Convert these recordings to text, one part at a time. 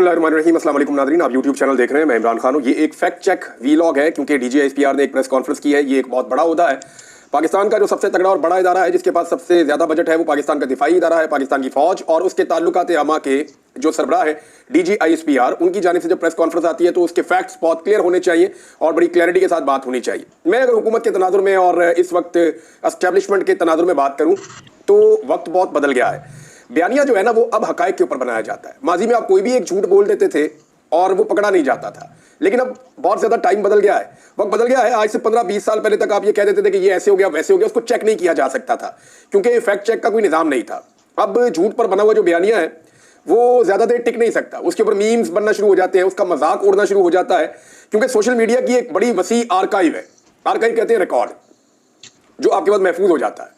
बिस्मिल्लाहिर्रहमानिर्रहीम। अस्सलाम वालेकुम नाज़रीन, आप यूट्यूब चैनल देख रहे हैं। मैं इमरान खान हूँ। ये एक फैक्ट चेक वीलॉग है क्योंकि डीजीआईएसपीआर ने एक प्रेस कॉन्फ्रेंस की है। ये एक बहुत बड़ा ओहदा है। पाकिस्तान का जो सबसे तगड़ा और बड़ा इदारा है जिसके पास सबसे ज्यादा बजट है वो पाकिस्तान का दिफाई इदारा है, पाकिस्तान की फौज और उसके ताल्लुकात आमा के जो सरबराह है डीजीआईएसपीआर, उनकी जानिब से जब प्रेस कॉन्फ्रेंस आती है तो उसके फैक्ट्स बहुत क्लियर होने चाहिए और बड़ी क्लैरिटी के साथ बात होनी चाहिए। मैं अगर हुकूमत के तनाजुर में और इस वक्त एस्टेब्लिशमेंट के तनाजुर में बात करूं तो वक्त बहुत बदल गया है। बयानिया जो है ना वो अब हकायक के ऊपर बनाया जाता है। माजी में आप कोई भी एक झूठ बोल देते थे और वो पकड़ा नहीं जाता था, लेकिन अब बहुत ज्यादा टाइम बदल गया है, वक्त बदल गया है। आज से 15-20 साल पहले तक आप ये कह देते थे कि ये ऐसे हो गया वैसे हो गया, उसको चेक नहीं किया जा सकता था क्योंकि फैक्ट चेक का कोई निजाम नहीं था। अब झूठ पर बना हुआ जो बयानिया है वो ज्यादा देर टिक नहीं सकता, उसके ऊपर मीम्स बनना शुरू हो जाते हैं, उसका मजाक उड़ना शुरू हो जाता है क्योंकि सोशल मीडिया की एक बड़ी वसी आर्काइव है। आर्काइव कहते हैं रिकॉर्ड, जो आपके पास महफूज हो जाता है।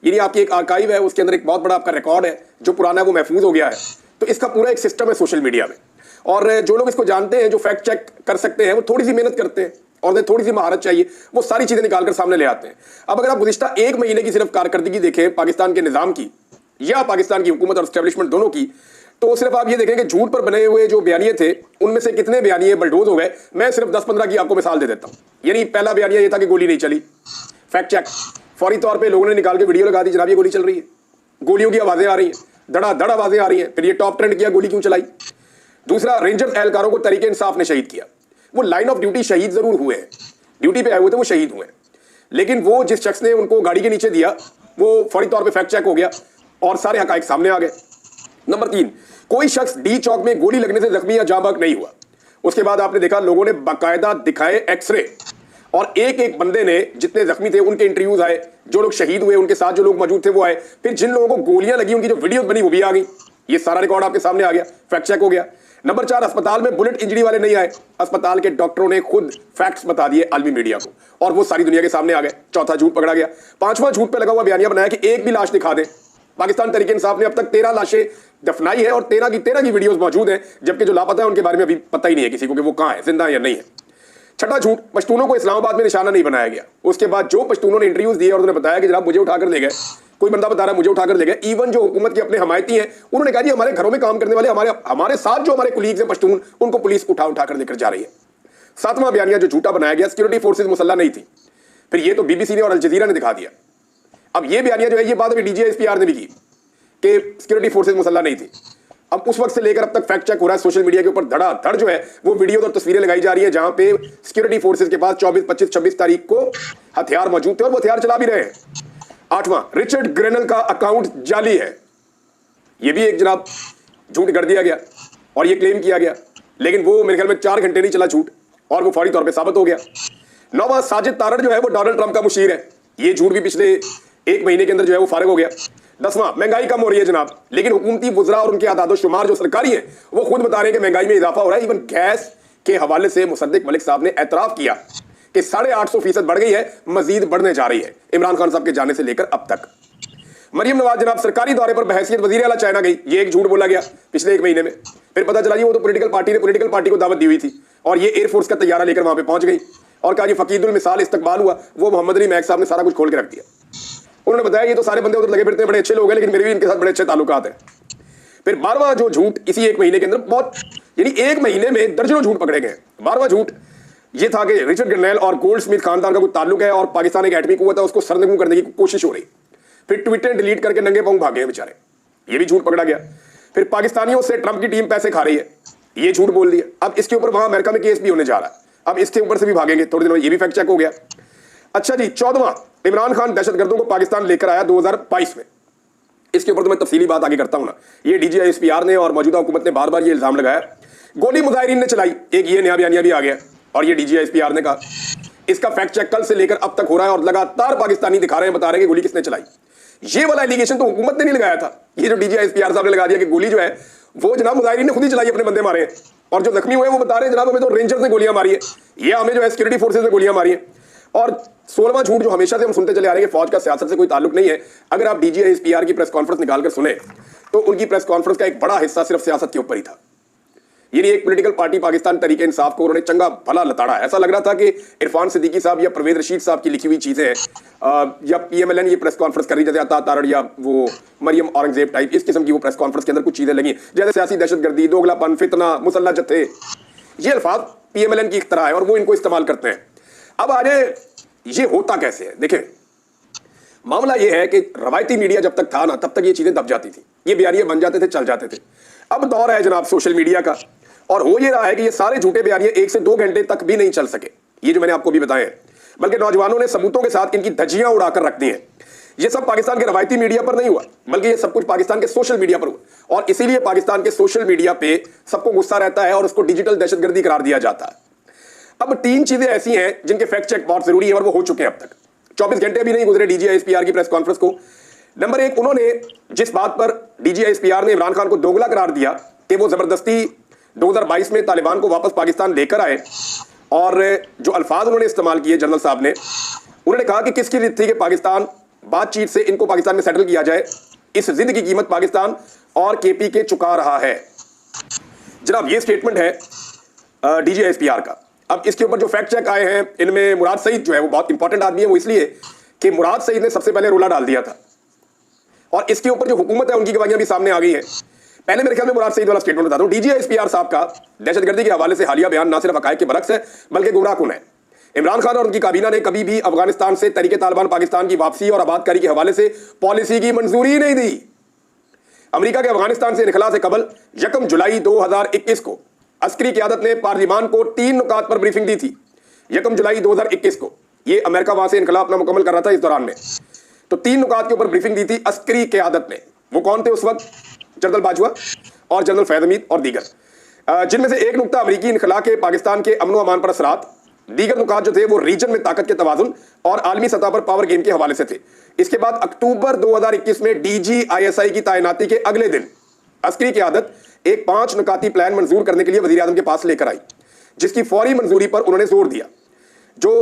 यानी आपकी एक आर्काइव है, उसके अंदर एक बहुत बड़ा आपका रिकॉर्ड है जो पुराना है वो महफूज हो गया है। तो इसका पूरा एक सिस्टम है सोशल मीडिया में, और जो लोग इसको जानते हैं, जो फैक्ट चेक कर सकते हैं, वो थोड़ी सी मेहनत करते हैं और थोड़ी सी महारत चाहिए, वो सारी चीजें निकालकर सामने ले आते हैं। अब अगर आप गुज़िश्ता एक महीने की सिर्फ कारकर्दगी देखें पाकिस्तान के निजाम की या पाकिस्तान की हुकूमत और एस्टेब्लिशमेंट दोनों की, तो सिर्फ आप ये देखें कि झूठ पर बने हुए जो बयानिए थे उनमें से कितने बयानिए बलडोज हो गए। मैं सिर्फ 10-15 की आपको मिसाल दे देता हूं। यानी पहला बयानिया ये था कि गोली नहीं चली, फैक्ट चेक, फौरी तौर पे लोगों ने निकाल के वीडियो लगा दी, जनाब ये गोली चल रही है, गोलियों की आवाजें आ रही हैं, धड़ाधड़ आवाजें आ रही हैं। फिर ये टॉप ट्रेंड किया, गोली क्यों चलाई। दूसरा, रेंजर एहलकारों को तरीके इंसाफ ने शहीद किया। वो लाइन ऑफ ड्यूटी शहीद जरूर हुए हैं, ड्यूटी पे आए हुए थे, वो शहीद हुए, लेकिन वो जिस शख्स ने उनको गाड़ी के नीचे दिया वो फौरी तौर पे फैक्ट चेक हो गया और सारे हकायक सामने आ गए। नंबर 3, कोई शख्स डी चौक में गोली लगने से जख्मी या जाँ बहक नहीं हुआ। उसके बाद आपने देखा लोगों ने बाकायदा दिखाए एक्सरे और एक एक बंदे ने, जितने जख्मी थे उनके इंटरव्यूज आए, जो लोग शहीद हुए उनके साथ जो लोग मौजूद थे वो आए, फिर जिन लोगों को गोलियां लगी उनकी जो वीडियो बनी वो भी आ गई। ये सारा रिकॉर्ड आपके सामने आ गया, फैक्ट चेक हो गया। नंबर 4, अस्पताल में बुलेट इंजरी वाले नहीं आए, अस्पताल के डॉक्टरों ने खुद फैक्ट्स बता दिए आलमी मीडिया को और वो सारी दुनिया के सामने आ गए। चौथा, झूठ पकड़ा गया। 5वां झूठ पे लगा हुआ बयानिया बनाया कि एक भी लाश दिखा दे। पाकिस्तान तरीके इंसाफ ने अब तक 13 लाशें दफनाई है और 13 की वीडियोस मौजूद हैं, जबकि जो लापता है उनके बारे में अभी पता ही नहीं है किसी को कि वो कहां है, जिंदा है या नहीं है। छठा झूठ, पश्तूनों को इस्लामाबाद में निशाना नहीं बनाया गया। उसके बाद जो पश्तूनों ने इंटरव्यूज दिए और उन्होंने बताया कि जनाब मुझे उठाकर ले गए, कोई बंदा बता रहा है मुझे उठाकर ले गए। इवन जो हुकूमत के अपने हमायती हैं उन्होंने कहा जी हमारे घरों में काम करने वाले हमारे साथ जो हमारे कुलीग्स हैं पश्तून, उनको पुलिस उठाकर लेकर जा रही है। 7वां बयानिया जो झूठा बनाया गया, सिक्योरिटी फोर्सेज मुसल्लह नहीं थी। फिर ये तो बीबीसी ने और अल जजीरा ने दिखा दिया। अब ये बयानिया जो है ये बात अभी डीजीआईएसपीआर ने भी की कि सिक्योरिटी फोर्सेज मुसल्लह नहीं थी। अब उस वक्त से लेकर अब तक फैक्ट चेक हो रहा है सोशल मीडिया के ऊपर, धड़ाधड़ जो है वो वीडियो और तस्वीरें लगाई जा रही है जहां पे सिक्योरिटी फोर्सेज के पास 24, 25, 26 तारीख को हथियार मौजूद थे और वो हथियार चला भी रहे हैं। 8वां, रिचर्ड ग्रेनल का अकाउंट जाली है। ये भी एक जनाब झूठ कर दिया गया और ये क्लेम किया गया, लेकिन वो मेरे ख्याल में 4 घंटे नहीं चला झूठ और वो फौरी तौर पर साबित हो गया। 9वां, साजिद तारड़ जो है वो डोनाल्ड ट्रंप का मुशीर है। ये झूठ भी पिछले 1 महीने के अंदर जो है वो फारिग हो गया। 10वां, महंगाई कम हो रही है जनाब, लेकिन हुकूमती वुज़रा और उनके आदाद शुमार जो सरकारी है वो खुद बता रहे हैं कि महंगाई में इजाफा हो रहा है। इवन गैस के हवाले से मुसद्दिक मलिक साहब ने एतराफ किया कि 850% बढ़ गई है, मजीद बढ़ने जा रही है इमरान खान साहब के जाने से लेकर अब तक। मरियम नवाज जनाब सरकारी दौरे पर बहैसियत वज़ीर आला चाइना गई, ये एक झूठ बोला गया पिछले 1 महीने में। फिर पता चला जी वो तो पॉलिटिकल पार्टी को दावत दी हुई थी और ये एयरफोर्स का तैयारा लेकर वहां पर पहुंच गई और कहा जी फकीदुल मिसाल इस्तकबाल हुआ। वो मोहम्मद अली महक साहब ने सारा कुछ खोल के रख दिया। उन्होंने बताया ये तो सारे बंदे उधर लगे फिरते हैं, बड़े अच्छे लोग हैं, लेकिन मेरे भी इनके साथ बड़े अच्छे ताल्लुकात हैं। फिर 12वां जो झूठ इसी 1 महीने के अंदर, बहुत यानी 1 महीने में दर्जनों झूठ पकड़े गए। 12वां झूठ ये था कि रिचर्ड ग्रेनल और गोल्ड स्मिथ खानदान का कोई ताल्लुक है और पाकिस्तान एक एटमी कुव्वत है, उसको सरनगू करने की कोशिश हो रही। फिर ट्विटर डिलीट करके नंगे पांव भागे बेचारे, ये भी झूठ पकड़ा गया। फिर पाकिस्तानियों से ट्रंप की टीम पैसे खा रही है, ये झूठ बोल दिया। अब इसके ऊपर वहां अमेरिका में केस भी होने जा रहा है, अब इसके ऊपर से भी भागेंगे थोड़ी दिनों, ये भी फैक्ट चेक हो गया। अच्छा जी, 14वां, इमरान खान दहशतगर्दों को पाकिस्तान लेकर आया 2022 में। इसके ऊपर तो मैं तफसीली बात आगे करता हूं ना। ये डीजीआईएसपीआर ने और मौजूदा हुकूमत ने बार बार ये इल्जाम लगाया, गोली मुजाहिरीन ने चलाई। एक ये नया बयानिया भी आ गया और ये डीजीआईएसपीआर ने कहा। इसका फैक्ट चेक कल से लेकर अब तक हो रहा है और लगातार पाकिस्तानी दिखा रहे हैं, बता रहे हैं कि गोली किसने चलाई। ये वाला एलिगेशन तो हुकूमत ने नहीं लगाया था, ये जो डीजीआईएसपीआर साहब ने लगा दिया कि गोली जो है वो जनाब मुजाहिरीन ने खुद ही चलाई, अपने बंदे मारे हैं। और जो जख्मी हुए वो बता रहे हैं जनाब हमें तो रेंजर्स ने गोलियां मारी है, ये हमें जो है सिक्योरिटी फोर्सेज ने गोलियां मारी है। और 16वां झूठ जो हमेशा से हम सुनते चले आ रहे हैं कि फौज का सियासत से कोई ताल्लुक नहीं है। अगर आप डीजीआईएसपीआर की प्रेस कॉन्फ्रेंस निकालकर सुने तो उनकी प्रेस कॉन्फ्रेंस का एक बड़ा हिस्सा सिर्फ सियासत के ऊपर ही था। ये नहीं एक पॉलिटिकल पार्टी पाकिस्तान तरीके इंसाफ को उन्होंने चंगा भला लताड़ा। ऐसा लग रहा था कि इरफान सिद्दीकी साहब या परवेज रशीद साहब की लिखी हुई चीजें हैं, या पीएमएलएन ये प्रेस कॉन्फ्रेंस कर रही जैसे अता तारड़ या वो मरियम औरंगजेब टाइप, इस किस्म की वो प्रेस कॉन्फ्रेंस के अंदर कुछ चीजें लगी जैसे सियासी दहशतगर्दी, दोगलापन, फितना, मुसल्लह जत्थे, ये अल्फाज पीएमएलएन की इख्तरा है और वो इनको इस्तेमाल करते हैं। अब आज ये होता कैसे है? देखिए, मामला ये है कि रवायती मीडिया जब तक था ना तब तक ये चीजें दब जाती थी, ये बयानिए बन जाते थे, चल जाते थे। अब दौर है जनाब सोशल मीडिया का, और हो ये रहा है कि ये सारे झूठे बयानिए 1 से 2 घंटे तक भी नहीं चल सके, ये जो मैंने आपको भी बताए हैं, बल्कि नौजवानों ने सबूतों के साथ इनकी धज्जियां उड़ाकर रख दी हैं। ये सब पाकिस्तान के रवायती मीडिया पर नहीं हुआ, बल्कि ये सब कुछ पाकिस्तान के सोशल मीडिया पर हुआ, और इसीलिए पाकिस्तान के सोशल मीडिया पे सबको गुस्सा रहता है और उसको डिजिटल दहशतगर्दी करार दिया जाता है। अब 3 चीजें ऐसी हैं जिनके फैक्ट चेक बहुत जरूरी है और वो हो चुके हैं अब तक। 24 घंटे भी नहीं गुजरे डीजीआईएसपीआर की प्रेस कॉन्फ्रेंस को। नंबर 1, उन्होंने जिस बात पर डीजीआईएसपीआर ने इमरान खान को दोगला करार दिया कि वो जबरदस्ती 2022 में तालिबान को वापस पाकिस्तान लेकर आए, और जो अल्फाज उन्होंने इस्तेमाल किए जनरल साहब ने, उन्होंने कहा कि किसकी जिद थी कि पाकिस्तान बातचीत से इनको पाकिस्तान में सेटल किया जाए, इस जिद की कीमत पाकिस्तान और केपी के चुका रहा है। जनाब ये स्टेटमेंट है डीजीआईएसपीआर का। अब इसके ऊपर जो फैक्ट चेक आए हैं इनमें मुराद सईद जो है वो बहुत इंपॉर्टेंट आदमी है, वो इसलिए कि मुराद सईद ने सबसे पहले रोला डाल दिया था, और इसके ऊपर जो हुकूमत है उनकी गवाहियां भी सामने आ गई है। पहले मेरे ख्याल में मुराद सईद वाला स्टेटमेंट बताता हूं। डीजीआईएसपीआर साहब का दहशतगर्दी के हवाले से हालिया बयान ना सिर्फ हकायक के बरक्स है बल्कि गुमराहकुन है। इमरान खान और उनकी काबीना ने कभी भी अफगानिस्तान से तरीके तालिबान पाकिस्तान की वापसी और आबादकारी के हवाले से पॉलिसी की मंजूरी नहीं दी। अमेरिका के अफगानिस्तान से इनखला से कबल 1 जुलाई 2021 को अस्करी क़यादत ने पार्लिमान को 3 नुकात पर ब्रीफिंग दी थी। 1 जुलाई 2021 को ये अमेरिका वहां से इनखला अपना मुकम्मल कर रहा था इस दौरान में, तो 3 नुकात के ऊपर ब्रीफिंग दी थी अस्करी क़यादत ने। वो कौन थे उस वक्त? जनरल बाजवा और जनरल फैज़ हमीद और दीगर, जिनमें से एक नुकता अमरीकी इनखला के पाकिस्तान के अमन व अमान पर असरात, दीगर नुकात जो थे वो रीजन में ताकत के तवाजुन और आलमी सतह पर पावर गेम के हवाले से थे। इसके बाद अक्टूबर 2021 में डीजीआईएसआई की तैनाती के अगले दिन अस्करी क़यादत एक 5 नुकाती प्लान मंजूर करने के लिए वज़ीर आज़म के पास लेकर आई, जिसकी फौरी मंजूरी पर उन्होंने जोर दिया। जो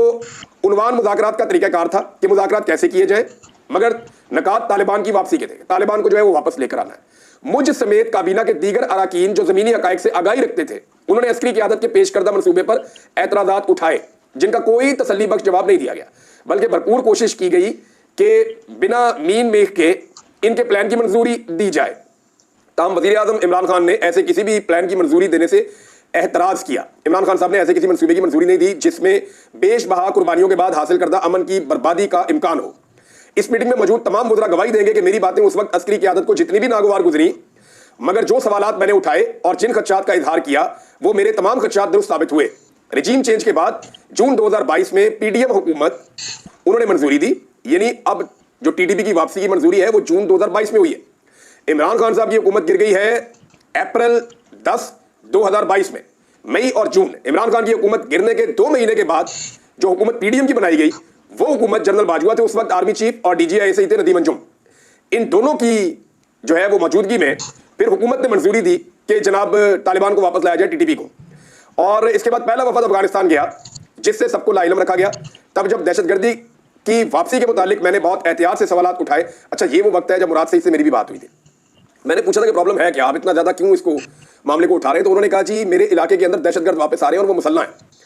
उन्वान मुज़ाकरात का तरीक़ाकार था कि मुज़ाकरात कैसे किए जाए, मगर नकात तालिबान की वापसी के थे, तालिबान को जो है वो वापस लेकर आना है। मुझ समेत काबीना के दीगर अराकीन जो ज़मीनी हक़ाइक़ से आगाही रखते थे, उन्होंने अस्करी क़यादत के पेश करदा मनसूबे पर एतराज़ात उठाए, जिनका कोई तसल्ली बख्श जवाब नहीं दिया गया, बल्कि भरपूर कोशिश की गई कि बिना मीन मेख के इनके प्लान की मंजूरी दी जाए। ताहम वज़ीर आज़म इमरान खान ने ऐसे किसी भी प्लान की मंजूरी देने से एतराज़ किया। इमरान खान साहब ने ऐसे किसी मंसूबे की मंजूरी नहीं दी जिसमें बेशबहा कुर्बानियों के बाद हासिल करदा अमन की बर्बादी का इम्कान हो। इस मीटिंग में मौजूद तमाम वज़रा गवाही देंगे कि मेरी बातें उस वक्त अस्करी क़यादत को जितनी भी नागवार गुजरी, मगर जो सवालात मैंने उठाए और जिन खदशात का इजहार किया वो मेरे तमाम खदशात दुरुस्त साबित हुए। रजीम चेंज के बाद जून 2022 में पीडीएम हुकूमत उन्होंने मंजूरी दी, यानी अब जो टीडीपी की वापसी की मंजूरी है वो जून 2022 में हुई है। इमरान खान साहब की हुकूमत गिर गई है अप्रैल 10, 2022 में। मई और जून, इमरान खान की हुकूमत गिरने के 2 महीने के बाद जो हुकूमत पीडीएम की बनाई गई वो हुकूमत जनरल बाजवा थे उस वक्त आर्मी चीफ, और डीजीआईएसआई थे नदीम अंजुम। इन दोनों की जो है वो मौजूदगी में फिर हुकूमत ने मंजूरी दी कि जनाब तालिबान को वापस लाया जाए टीटीपी को, और इसके बाद पहला वफद अफगानिस्तान गया जिससे सबको लाइलम रखा गया। तब जब दहशतगर्दी की वापसी के मुतालिक मैंने बहुत एहतियात से सवालात उठाए। अच्छा, ये वो वक्त है जब मुराद सईद से मेरी भी बात हुई थी। मैंने पूछा था कि प्रॉब्लम है क्या, आप इतना ज्यादा क्यों इसको मामले को उठा रहे हैं? तो उन्होंने कहा जी मेरे इलाके के अंदर दहशतगर्द वापस आ रहे हैं और वो मुसल्ला है।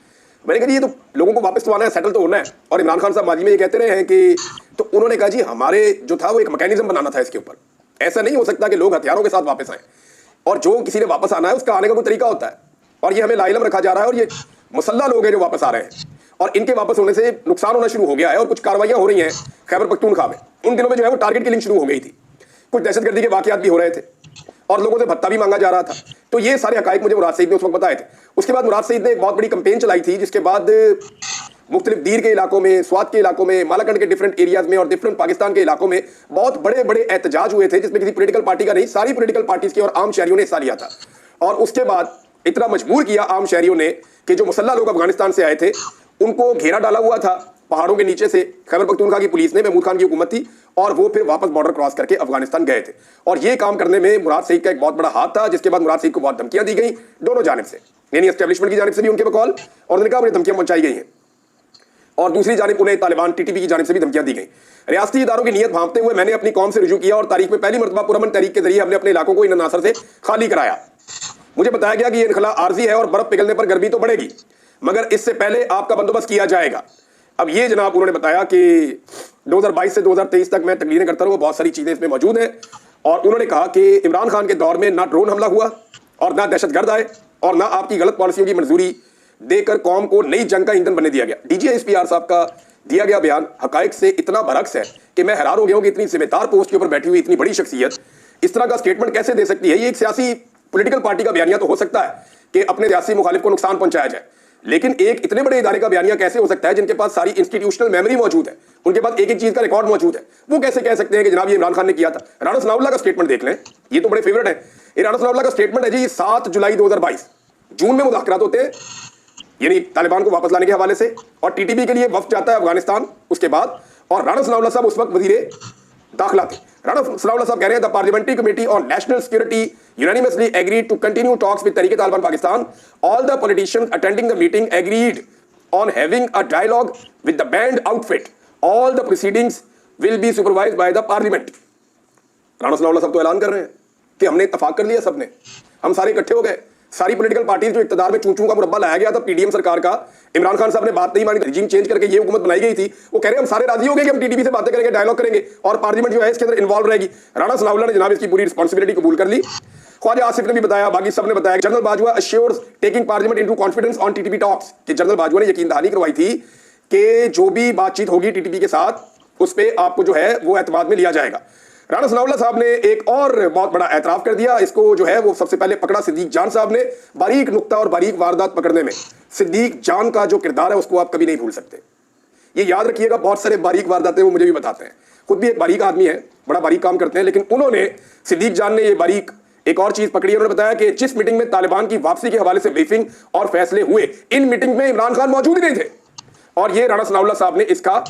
मैंने कहा जी ये तो लोगों को वापस तो आना है, सेटल तो होना है, और इमरान खान साहब माजी में ये कहते रहे हैं कि, तो उन्होंने कहा जी हमारे जो था वो एक मैकेनिज्म बनाना था इसके ऊपर। ऐसा नहीं हो सकता कि लोग हथियारों के साथ वापस आए, और जो किसी ने वापस आना है उसका आने का कोई तरीका होता है, और ये हमें लाइलम रखा जा रहा है, और ये मुसल्ला लोग हैं जो वापस आ रहे हैं, और इनके वापस होने से नुकसान होना शुरू हो गया है, और कुछ कार्रवाइयां हो रही हैं खैबर पख्तूनख्वा में। उन दिनों में जो है वो टारगेट किलिंग शुरू हो गई थी, कुछ दहशतगर्दी के वाकयात भी हो रहे थे, और लोगों से भत्ता भी मांगा जा रहा था। तो ये सारे हकाइक मुझे मुराद सईद ने उस वक्त बताए थे। उसके बाद मुराद सईद ने एक बहुत बड़ी कंपेन चलाई थी, जिसके बाद मुख्तलिफ दीर के इलाकों में, स्वात के इलाकों में, मालाकंड के डिफरेंट एरियाज में और डिफरेंट पाकिस्तान के इलाकों में बहुत बड़े बड़े एहतजाज हुए थे, जिसमें किसी पॉलिटिकल पार्टी का नहीं, सारी पॉलिटिकल पार्टीज के और आम शहरियों ने हिस्सा लिया था। और उसके बाद इतना मजबूर किया आम शहरियों ने कि जो मुसल्ला लोग अफगानिस्तान से आए थे उनको घेरा डाला हुआ था पहाड़ों के नीचे से। खैबर पख्तूनख्वा की पुलिस ने, महमूद खान की हुकूमत थी, और वो फिर वापस बॉर्डर क्रॉस करके अफगानिस्तान गए थे। और ये काम करने में मुराद सईद का एक बहुत बड़ा हाथ था, जिसके बाद मुराद सईद को बहुत धमकियां दी गई दोनों जानिब से, यानी एस्टेब्लिशमेंट की जानिब से भी उनके बकौल, और उन्होंने कहा मुझे धमकियां पहुंचाई गई हैं, और दूसरी जानिब उन्हें तालिबान टीटीपी की जानिब से भी धमकियां दी गई। रियासती इदारों की नीयत भांपते हुए मैंने अपनी कौम से रुजू किया, और तारीख में पहली मरतबा पुरअमन तहरीक के जरिए हमने अपने इलाकों को इन अनासर से खाली कराया। मुझे बताया गया कि ये इनखला आर्जी है और बर्फ पिघलने पर गर्मी तो बढ़ेगी, मगर इससे पहले आपका बंदोबस्त किया जाएगा। अब ये जनाब उन्होंने बताया कि 2022 से 2023 तक मैं तकरीरें करता रहूँ, बहुत सारी चीजें इसमें मौजूद हैं। और उन्होंने कहा कि इमरान खान के दौर में ना ड्रोन हमला हुआ और ना दहशतगर्द आए और ना आपकी गलत पॉलिसियों की मंजूरी देकर कौम को नई जंग का ईंधन बनने दिया गया। डीजीएसपीआर साहब का दिया गया बयान हकायक से इतना बरक्स है कि मैं हैरान हो गया हूं कि इतनी जिम्मेदार पोस्ट के ऊपर बैठी हुई इतनी बड़ी शख्सियत इस तरह का स्टेटमेंट कैसे दे सकती है। ये एक सियासी पॉलिटिकल पार्टी का बयानिया तो हो सकता है कि अपने सियासी मुखालिफ को नुकसान पहुंचाया जाए, लेकिन एक इतने बड़े इदारे का बयानिया कैसे हो सकता है जिनके पास सारी इंस्टीट्यूशनल मेमोरी मौजूद है, उनके पास एक एक चीज का रिकॉर्ड मौजूद है। वो कैसे कह सकते हैं कि जनाब ये इमरान खान ने किया था। राणा सनाउल्लाह का स्टेटमेंट देख लें, ये तो बड़े फेवरेट है। ये राणा सनाउल्लाह का स्टेटमेंट है जी, 7 जुलाई 2022 जून में मुज़ाकरात होते हैं, यानी तालिबान को वापस लाने के हवाले से, और टीटीपी के लिए वफ्द जाता है अफगानिस्तान उसके बाद, और राणा सनाउल्लाह साहब उस वक्त वजीर दाखिला थे। राणा सनाउल्लाह साहब कह रहे हैं the parliamentary committee on national security unanimously agreed to continue talks with Tehreek Taliban Pakistan. All the politicians attending the meeting agreed on having a dialogue with the banned outfit. All the proceedings will be supervised by the parliament. Rana Sanaullah साहब तो ऐलान कर रहे हैं कि हमने इत्तेफाक कर लिया, सबने, हम सारे इकट्ठे हो गए, सारी पॉलिटिकल पार्टीज जो इक्तदार में चूं का मुरब्बा लाया गया था पीडीएम सरकार का, इमरान खान साहब ने बात नहीं मानी, रिजीम चेंज करके ये हुकूमत बनाई गई थी, वो कह रहे हैं हम सारे राजी हो गए कि हम टीटीपी से बातें करेंगे, डायलॉग करेंगे और पार्लियामेंट जो है इसके अंदर इन्वॉल्व रहेगी। राणा सनाउल्लाह ने जनाब इसकी पूरी रिस्पॉन्सिबिलिटी कबूल कर ली। ख्वाजा आसिफ ने भी बताया, बाकी सब ने बताया, general Bajwa assures taking parliament into confidence on TTP talks, कि जनरल बाजवा ने यकीन दहानी करवाई थी कि जो भी बातचीत होगी टीटीपी के साथ उस पे आपको जो है वो एतमाद में लिया जाएगा। राणा सनाउल्लाह साहब ने एक और बहुत बड़ा एतराफ कर दिया, इसको जो है वो सबसे पहले पकड़ा सिद्दीक जान साहब ने। बारीक नुक्ता और बारीक वारदात पकड़ने में सिद्दीक जान का जो किरदार है उसको आप कभी नहीं भूल सकते। ये याद रखिएगा, बहुत सारे बारीक वारदातें वो मुझे भी बताते हैं, खुद भी एक बारीक आदमी है, बड़ा बारीक काम करते हैं, लेकिन उन्होंने, सिद्दीक जान ने ये बारीक एक और चीज पकड़ी। उन्होंने बताया कि जिस मीटिंग में तालिबान की वापसी के हवाले से ब्रीफिंग और फैसले हुए, इन मीटिंग में इमरान खान मौजूद ही नहीं थे, और ये राणा सनाउल्लाह साहब ने इसका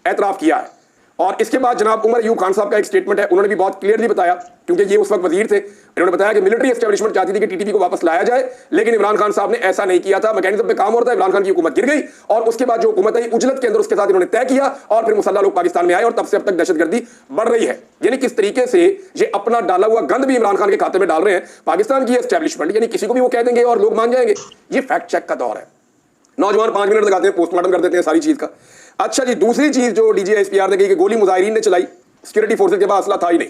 एतराफ किया है। और इसके बाद जनाब उमर अयूब खान साहब का एक स्टेटमेंट है, उन्होंने भी बहुत क्लियरली बताया, क्योंकि ये उस वक्त वजीर थे, इन्होंने बताया कि मिलिट्री एस्टेब्लिशमेंट चाहती थी कि टीटीपी को वापस लाया जाए, लेकिन इमरान खान साहब ने ऐसा नहीं किया था। मैकेनिज्म पे काम हो रहा था, इमरान खान की हुकूमत गिर गई और उसके बाद जो हुकूमत आई उजलत के अंदर उसके साथ इन्होंने तय किया और फिर मुसल्लह लोग पाकिस्तान में आए और तब से अब तक दहशतगर्दी बढ़ रही है। यानी किस तरीके से ये अपना डाला हुआ गंद भी इमरान खान के खाते में डाल रहे हैं पाकिस्तान की एस्टेब्लिशमेंट, यानी किसी को भी वो कह देंगे और लोग मान जाएंगे। ये फैक्ट चेक का दौर है। नौजवान 5 मिनट लगाते हैं, पोस्टमार्टम कर देते हैं सारी चीज का। अच्छा जी, दूसरी चीज जो डीजीएसपीआर ने कही कि गोली मुजाहिरीन ने चलाई, सिक्योरिटी फोर्सेज के पास असला था ही नहीं।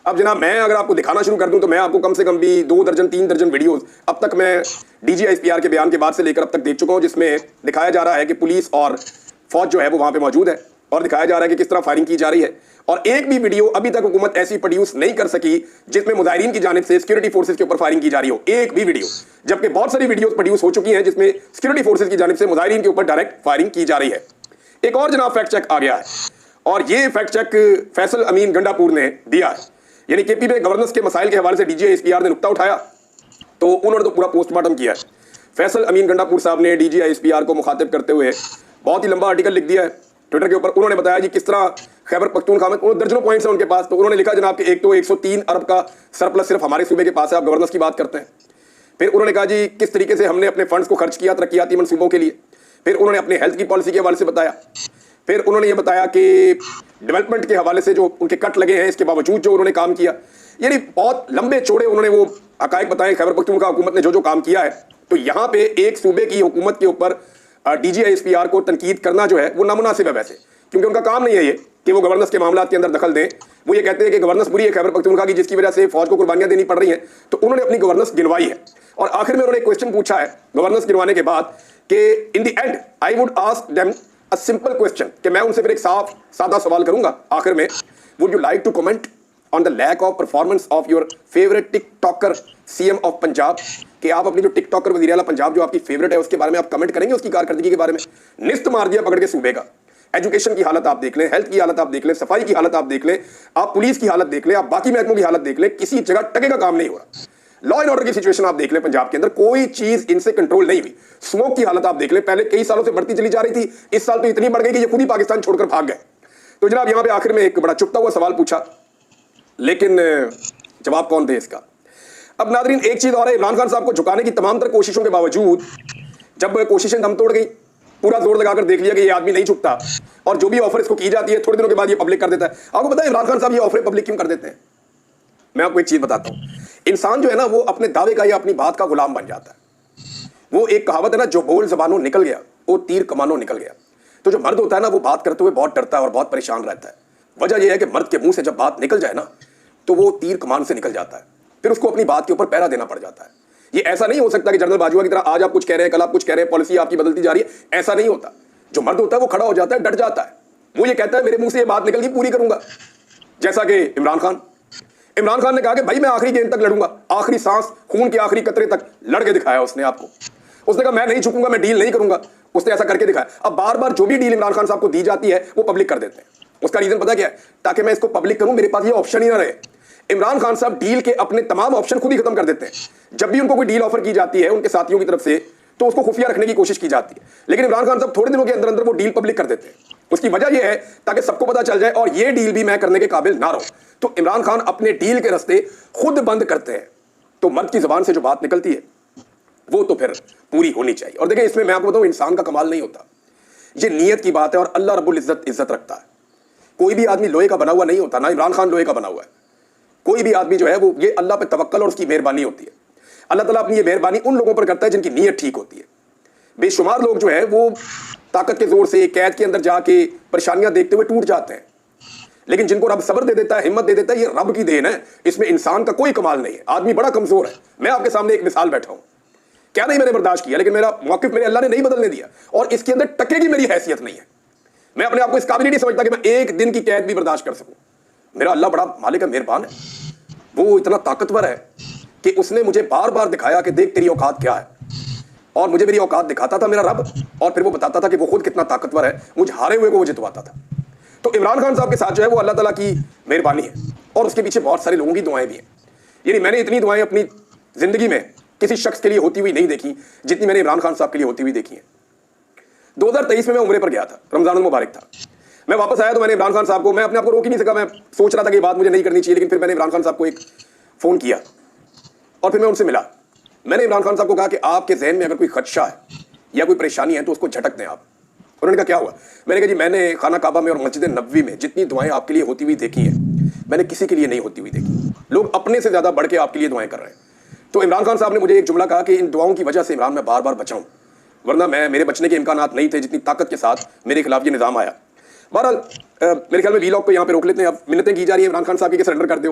अब जनाब मैं अगर आपको दिखाना शुरू कर दूं तो मैं आपको कम से कम भी 2 दर्जन 3 दर्जन वीडियोस अब तक मैं डीजीएसपीआर के बयान के बाद से लेकर अब तक देख चुका हूं, जिसमें दिखाया जा रहा है कि पुलिस और फौज जो है वो वहां पे मौजूद है और दिखाया जा रहा है कि किस तरह फायरिंग की जा रही है। और एक भी वीडियो अभी तक हुकूमत ऐसी प्रोड्यूस नहीं कर सकी जिसमें मुजाहिरीन की जानिब से सिक्योरिटी फोर्सेज के ऊपर फायरिंग की जा रही हो, एक भी वीडियो, जबकि बहुत सारी वीडियोस प्रोड्यूस हो चुकी हैं जिसमें सिक्योरिटी फोर्सेज की जानिब से मुजाहिरीन के ऊपर डायरेक्ट फायरिंग की जा रही है। एक और जनाब फैक्ट चेक आ गया है, और ये फैक्ट चेक फैसल अमीन गंडापुर ने दिया है। यानी केपी में गवर्नेंस के मसाइल के हवाले से डीजीएसपीआर ने नुक्ता उठाया तो उन्होंने तो पूरा पोस्टमार्टम किया है। फैसल अमीन गंडापुर साहब ने डीजीएसपीआर को मुखातिब करते हुए बहुत ही लंबा आर्टिकल लिख दिया है ट्विटर के ऊपर। उन्होंने बताया जी किस तरह खैबर पख्तूनख्वा में दर्जनों पॉइंट्स हैं उनके पास, तो उन्होंने लिखा जनाब कि एक तो 103 अरब का सरप्लस सिर्फ हमारे सूबे के पास है, आप गवर्नेंस की बात करते हैं। फिर उन्होंने कहा जी किस तरीके से हमने अपने फंड्स को खर्च किया तरक्याती मनसूबों के लिए। फिर उन्होंने अपने हेल्थ की पॉलिसी के हवाले से बताया। फिर उन्होंने ये बताया कि डेवलपमेंट के हवाले से जो उनके कट लगे हैं इसके बावजूद जो उन्होंने काम किया, यानी बहुत लंबे चौड़े उन्होंने वो हकायक बताए खैबर पख्तूनख्वा हुकूमत ने जो जो काम किया है। तो यहाँ पे एक सूबे की हुकूमत के ऊपर डीजीएसपीआर को तनकीद करना जो है वो नामुनासिब है वैसे, क्योंकि उनका काम नहीं है ये कि वो गवर्नेंस के मामलों के अंदर दखल दें। वो ये कहते हैं कि गवर्नेंस बुरी है खैबर पख्तूनख्वा की, जिसकी वजह से फौज को कुर्बानियां देनी पड़ रही हैं, तो उन्होंने अपनी गवर्नेंस गिनवाई है। और आखिर में उन्होंने एक क्वेश्चन पूछा है गवर्नेंस गिनवाने के बाद कि in the and I would ask them a simple question, कि मैं उनसे फिर एक साफ सादा सवाल करूंगा आखिर में, would you like to comment on the lack of performance of your favourite TikToker CM of Punjab, कि आप अपनी जो टिकटॉकर वज़ीर आला पंजाब जो आपकी फेवरेट है उसके बारे में आप कमेंट करेंगे, उसकी कारकर्दगी के बारे में। निस्त मार दिया पकड़ के सूबे का। एजुकेशन की हालत आप देख लें, हेल्थ की हालत आप देख लें, सफाई की हालत आप देख लें, आप पुलिस की हालत देख लें, आप बाकी महकमों की हालत देख लें, किसी जगह टके का काम नहीं हो रहा। लॉ एंड ऑर्डर की सिचुएशन आप देख लें पंजाब के अंदर, कोई चीज इनसे कंट्रोल नहीं हुई। स्मोक की हालत आप देख लें, पहले कई सालों से बढ़ती चली जा रही थी, इस साल तो इतनी बढ़ गई कि ये खुद ही पाकिस्तान छोड़कर भाग गए। तो जनाब यहां पे आखिर में एक बड़ा चुपता हुआ सवाल पूछा, लेकिन जवाब कौन दे इसका। अब नादरीन एक चीज और है, इमरान खान साहब को झुकाने की तमाम तर कोशिशों के बावजूद जब कोशिशें दम तोड़ गई, पूरा जोर लगाकर देख लिया कि ये आदमी नहीं झुकता, और जो भी ऑफर इसको की जाती है थोड़े दिनों के बाद ये पब्लिक कर देता है। आपको पता है इमरान खान साहब ये ऑफर पब्लिक क्यों कर देते हैं? मैं आपको एक चीज बताता हूं। इंसान जो है ना वो अपने दावे का या अपनी बात का गुलाम बन जाता है। वो एक कहावत है ना, जो बोल जबानों निकल गया वो तीर कमानों निकल गया। तो जो मर्द होता है ना वो बात करते हुए बहुत डरता है और बहुत परेशान रहता है। वजह यह है कि मर्द के मुंह से जब बात निकल जाए ना तो वो तीर कमान से निकल जाता है, फिर उसको अपनी बात के ऊपर पहरा देना पड़ जाता है। ये ऐसा नहीं हो सकता कि जनरल बाजवा की तरह आज आप कुछ कह रहे हैं कल आप कुछ कह रहे हैं, पॉलिसी आपकी बदलती जा रही है, ऐसा नहीं होता। जो मर्द होता है वो खड़ा हो जाता है, डट जाता है, वो ये कहता है मेरे मुंह से ये बात निकल गई पूरी करूंगा। जैसा कि इमरान खान ने कहा कि भाई मैं आखिरी गेंद तक लड़ूंगा, आखिरी सांस, खून के आखिरी कतरे तक लड़के दिखाया उसने आपको। उसने कहा मैं नहीं झुकूंगा, मैं डील नहीं करूंगा, उसने ऐसा करके दिखाया। अब बार बार जो भी डील इमरान खान साहब को दी जाती है वो पब्लिक कर देते हैं। उसका रीजन पता क्या है? ताकि मैं इसको पब्लिक करूं, मेरे पास ये ऑप्शन ही ना रहे। इमरान खान साहब डील के अपने तमाम ऑप्शन खुद ही खत्म कर देते हैं। जब भी उनको कोई डील ऑफर की जाती है उनके साथियों की तरफ से तो उसको खुफिया रखने की कोशिश की जाती है, लेकिन इमरान खान साहब थोड़े दिनों के अंदर अंदर वो डील पब्लिक कर देते हैं। उसकी वजह यह है ताकि सबको पता चल जाए और ये डील भी मैं करने के काबिल ना रहूं। तो इमरान खान अपने डील के रास्ते खुद बंद करते हैं। तो मर्द की जुबान से जो बात निकलती है वो तो फिर पूरी होनी चाहिए। और देखिए इसमें मैं आपको बताऊं, इंसान का कमाल नहीं होता, ये नीयत की बात है और अल्लाह रब्बुल इज्जत रखता है। कोई भी आदमी लोहे का बना हुआ नहीं होता, ना इमरान खान लोहे का बना हुआ है। कोई भी आदमी जो है वो ये अल्लाह पे तवक्कल और उसकी मेहरबानी होती है। अल्लाह ताला अपनी ये मेहरबानी उन लोगों पर करता है जिनकी नीयत ठीक होती है। बेशुमार लोग जो है वो ताकत के जोर से कैद के अंदर जाके परेशानियां देखते हुए टूट जाते हैं, लेकिन जिनको रब सब्र दे देता है, हिम्मत दे देता है, ये रब की देन है। इसमें इंसान का कोई कमाल नहीं है। आदमी बड़ा कमजोर है। मैं आपके सामने एक मिसाल बैठा हूं, क्या नहीं मैंने बर्दाश्त किया, लेकिन मेरा मौकिफ मेरे अल्लाह ने नहीं बदलने दिया और इसके अंदर टके की मेरी हैसियत नहीं है। मैं अपने आप को इस काबिल नहीं समझता कि मैं एक दिन की कैद भी बर्दाश्त कर सकूं। मेरा अल्लाह बड़ा मालिक है, मेहरबान है। वो इतना ताकतवर है कि उसने मुझे बार बार दिखाया कि देख तेरी औकात क्या है, और मुझे मेरी औकात दिखाता था मेरा रब, और फिर वो बताता था कि वो खुद कितना ताकतवर है, मुझे हारे हुए को वो जितवाता था। तो इमरान खान साहब के साथ जो है वो अल्लाह ताला की मेहरबानी है और उसके पीछे बहुत सारे लोगों की दुआएं भी हैं। यानी मैंने इतनी दुआएं अपनी जिंदगी में किसी शख्स के लिए होती हुई नहीं देखी जितनी मैंने इमरान खान साहब के लिए होती हुई देखी है। 2023 में मैं उम्रे पर गया था, रमजान मुबारक था। मैं वापस आया तो मैंने इमरान खान साहब को, मैं अपने आप को रोक ही नहीं सका, मैं सोच रहा था कि बात मुझे नहीं करनी चाहिए, लेकिन फिर मैंने इमरान खान साहब को एक फ़ोन किया और फिर मैं उनसे मिला। मैंने इमरान खान साहब को कहा कि आपके जहन में अगर कोई खदशा है या कोई परेशानी है तो उसको झटक दें आप। उन्होंने कहा क्या हुआ? मैंने कहा जी मैंने खाना काबा में और मस्जिद नबवी में जितनी दुआएं आपके लिए होती हुई देखी हैं मैंने किसी के लिए नहीं होती हुई देखी। लोग अपने से ज़्यादा बढ़ के आपके लिए दुआएं कर रहे हैं। तो इमरान खान साहब ने मुझे एक जुमला कहा कि इन दुआओं की वजह से इमरान मैं बार बार बचाऊं, वरना मेरे बचने के इम्कानात नहीं थे जितनी ताकत के साथ मेरे खिलाफ ये निज़ाम आया। बहरहाल मेरे ख्याल में वीलॉग को यहाँ पे रोक लेते हैं। अब मिन्नतें की जा रही है इमरान खान साहब की कि सरेंडर कर दो।